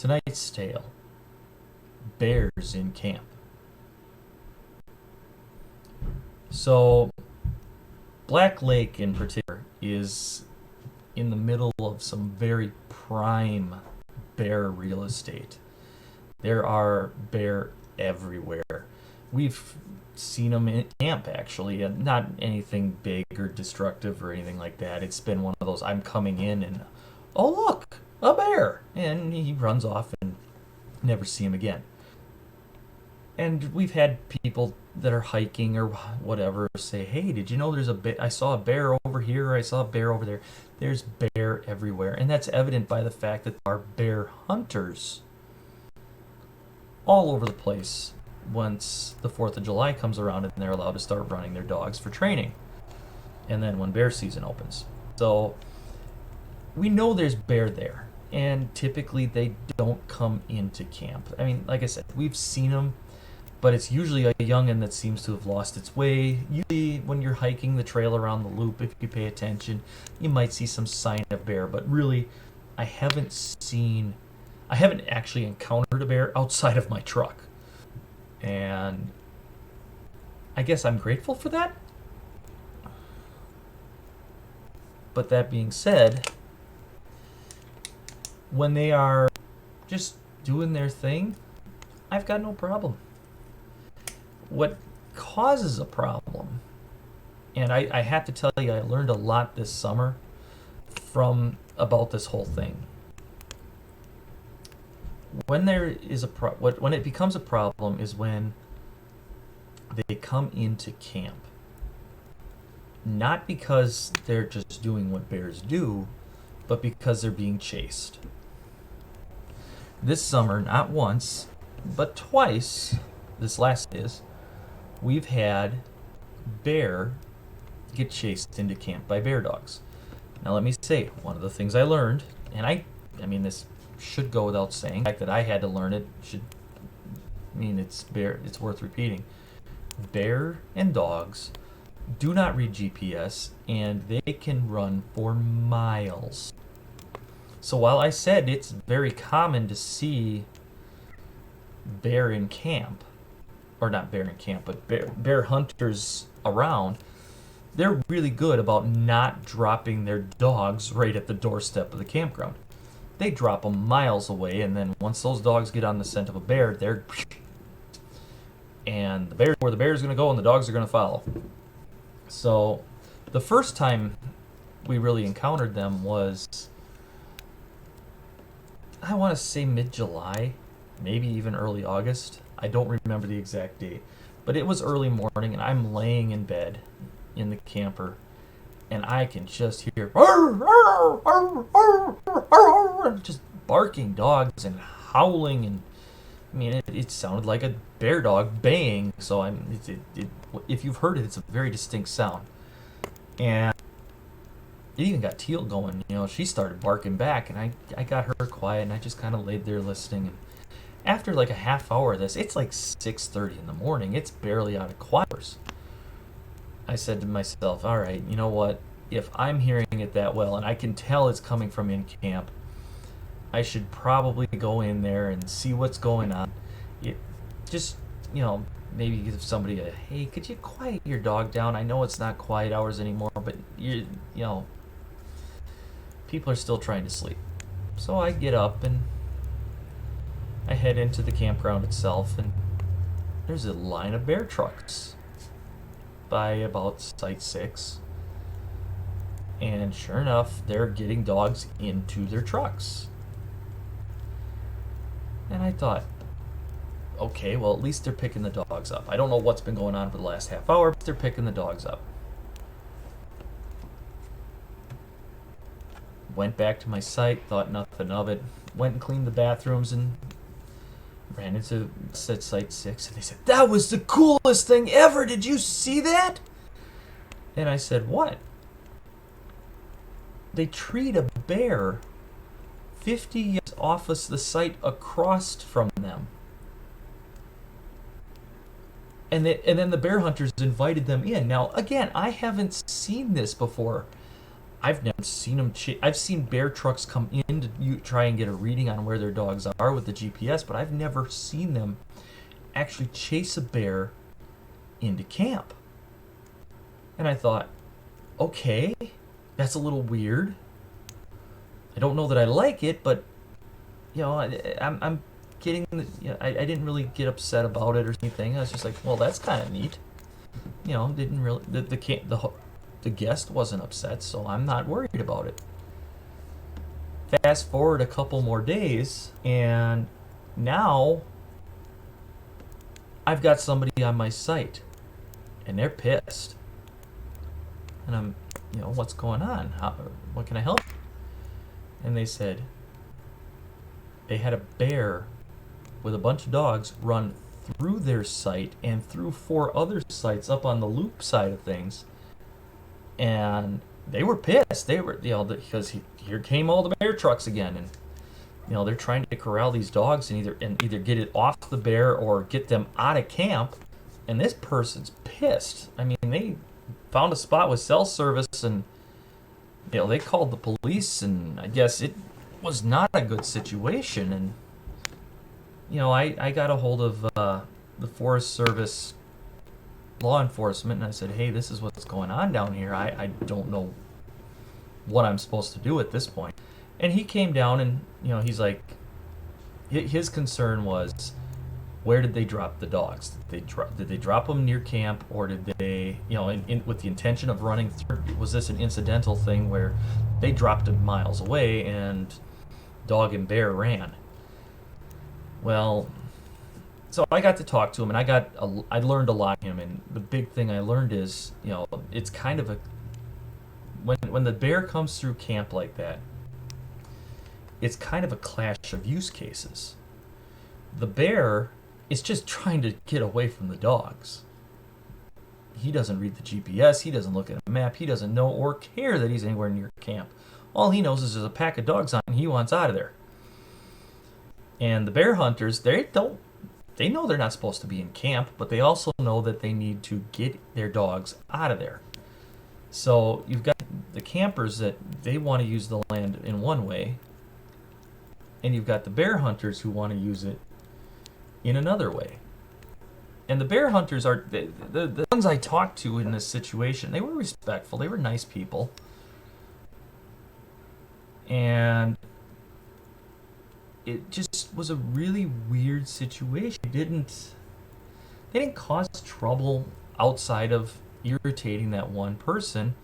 Tonight's tale: bears in camp. So, Black Lake in particular is in the middle of some very prime bear real estate. There are bear everywhere. We've seen them in camp, actually, and not anything big or destructive or anything like that. It's been one of those, I'm coming in and, oh look, a bear, and he runs off and never see him again. And we've had people that are hiking or whatever say, hey, did you know there's I saw a bear over here, or I saw a bear over there. There's bear everywhere, and that's evident by the fact that there are bear hunters all over the place once the 4th of July comes around and they're allowed to start running their dogs for training, and then when bear season opens. So we know there's bear there, and typically they don't come into camp. I mean, like I said, we've seen them, but it's usually a youngin that seems to have lost its way. Usually when you're hiking the trail around the loop, if you pay attention, you might see some sign of bear, but really I haven't actually encountered a bear outside of my truck. And I guess I'm grateful for that. But that being said, when they are just doing their thing, I've got no problem. What causes a problem, and I have to tell you, I learned a lot this summer about this whole thing. When there is when it becomes a problem is when they come into camp. Not because they're just doing what bears do, but because they're being chased. This summer, not once, but twice, this last is, we've had bear get chased into camp by bear dogs. Now let me say, one of the things I learned, and I mean this should go without saying, the fact that I had to learn it should mean it's worth repeating. Bear and dogs do not read GPS, and they can run for miles. So while I said it's very common to see bear in camp, or not bear in camp, but bear hunters around, they're really good about not dropping their dogs right at the doorstep of the campground. They drop them miles away, and then once those dogs get on the scent of a bear, and where the bear's going to go and the dogs are going to follow. So the first time we really encountered them was, I want to say mid-July, maybe even early August. I don't remember the exact date, but it was early morning, and I'm laying in bed in the camper, and I can just hear just barking dogs and howling, and I mean it sounded like a bear dog baying. So if you've heard it, it's a very distinct sound, and it even got Teal going. You know, she started barking back, and I got her quiet, and I just kind of laid there listening. And after like a half hour of this, it's like 6:30 in the morning. It's barely out of quiet. I said to myself, all right, you know what? If I'm hearing it that well, and I can tell it's coming from in camp, I should probably go in there and see what's going on. Just, maybe give somebody hey, could you quiet your dog down? I know it's not quiet hours anymore, but people are still trying to sleep. So I get up and I head into the campground itself, and there's a line of bear trucks by about Site 6. And sure enough, they're getting dogs into their trucks. And I thought, okay, well, at least they're picking the dogs up. I don't know what's been going on for the last half hour, but they're picking the dogs up. Went back to my site, thought nothing of it. Went and cleaned the bathrooms and ran into Site 6, and they said, that was the coolest thing ever! Did you see that? And I said, what? They treat a bear 50 yards off of the site across from them. And then the bear hunters invited them in. Now, again, I haven't seen this before. I've never seen them. I've seen bear trucks come in to try and get a reading on where their dogs are with the GPS, but I've never seen them actually chase a bear into camp. And I thought, okay, that's a little weird. I don't know that I like it, but I'm getting. I didn't really get upset about it or anything. I was just like, well, that's kind of neat. Didn't really the guest wasn't upset, so I'm not worried about it. Fast forward a couple more days, and now I've got somebody on my site, and they're pissed. And I'm, what's going on? What can I help? And they said they had a bear with a bunch of dogs run through their site and through 4 other sites up on the loop side of things. And they were pissed. They were, because here came all the bear trucks again, and they're trying to corral these dogs and either get it off the bear or get them out of camp. And this person's pissed. I mean, they found a spot with cell service, and they called the police, and I guess it was not a good situation. And I got a hold of the Forest Service law enforcement, and I said, hey, this is what's going on down here. I don't know what I'm supposed to do at this point. And he came down, and he's like, his concern was, where did they drop the dogs? Did they drop them near camp, or did they, with the intention of running through? Was this an incidental thing where they dropped them miles away and dog and bear ran? Well, so I got to talk to him, and I learned a lot from him. And the big thing I learned is, it's kind of when the bear comes through camp like that, it's kind of a clash of use cases. The bear is just trying to get away from the dogs. He doesn't read the GPS. He doesn't look at a map. He doesn't know or care that he's anywhere near camp. All he knows is there's a pack of dogs on, and he wants out of there. And the bear hunters, they know they're not supposed to be in camp, but they also know that they need to get their dogs out of there. So you've got the campers that they want to use the land in one way, and you've got the bear hunters who want to use it in another way. And the bear hunters are the ones I talked to in this situation. They were respectful. They were nice people. And it just was a really weird situation. They didn't cause trouble outside of irritating that one person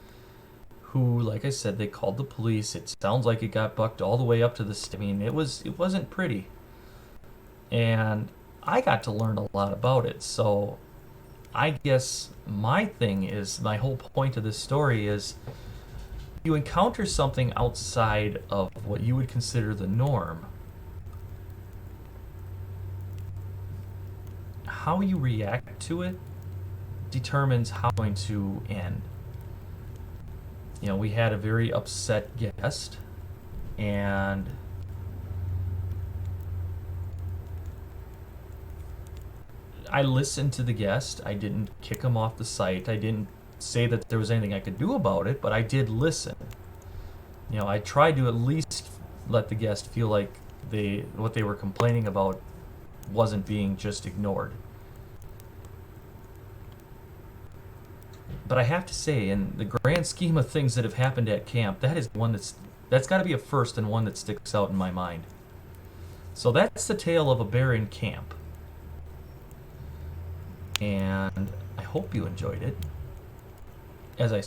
who, like I said, they called the police. It sounds like it got bucked all the way up to the I mean, it wasn't pretty. And I got to learn a lot about it. So I guess my whole point of this story is, you encounter something outside of what you would consider the norm. How you react to it determines how it's going to end. We had a very upset guest, and I listened to the guest. I didn't kick him off the site. I didn't say that there was anything I could do about it, but I did listen. I tried to at least let the guest feel like what they were complaining about wasn't being just ignored. But I have to say, in the grand scheme of things that have happened at camp, that is one that's got to be a first and one that sticks out in my mind. So that's the tale of a bear in camp. And I hope you enjoyed it. As I